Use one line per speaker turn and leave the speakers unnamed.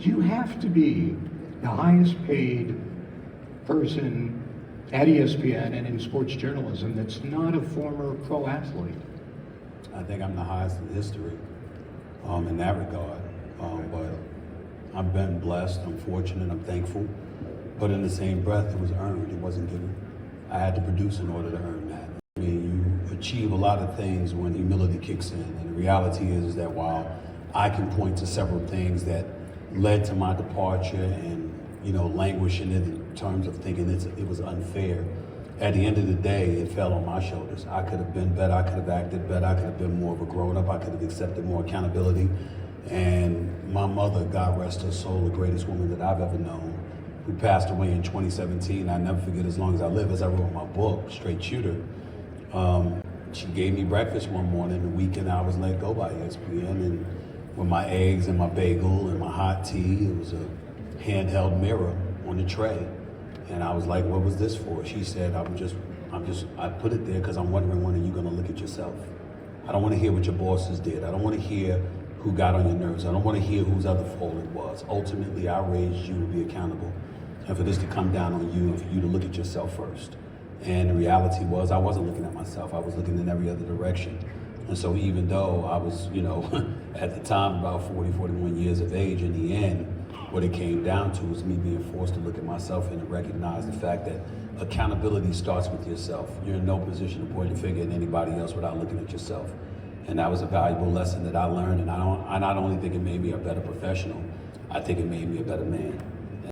you have to be the highest paid person at ESPN and in sports journalism that's not a former pro athlete?
I think I'm the highest in history in that regard. But I've been blessed, I'm fortunate, I'm thankful. But in the same breath, it was earned, it wasn't given. I had to produce in order to earn that. I mean, you achieve a lot of things when humility kicks in. And the reality is that while I can point to several things that led to my departure and, languishing it in terms of thinking it was unfair, at the end of the day, it fell on my shoulders. I could have been better, I could have acted better, I could have been more of a grown-up, I could have accepted more accountability. And my mother, God rest her soul, the greatest woman that I've ever known, who passed away in 2017, I never forget as long as I live, as I wrote my book, Straight Shooter. She gave me breakfast one morning, the weekend I was let go by ESPN, and with my eggs and my bagel and my hot tea, it was a handheld mirror on the tray. And I was like, what was this for? She said, I put it there because I'm wondering when are you gonna look at yourself? I don't wanna hear what your bosses did. I don't wanna hear who got on your nerves. I don't wanna hear whose other fault it was. Ultimately, I raised you to be accountable. And for this to come down on you and for you to look at yourself first. And the reality was I wasn't looking at myself. I was looking in every other direction. And so even though I was, at the time about 40, 41 years of age, in the end, what it came down to was me being forced to look at myself and to recognize the fact that accountability starts with yourself. You're in no position to point a finger at anybody else without looking at yourself. And that was a valuable lesson that I learned. And I not only think it made me a better professional, I think it made me a better man.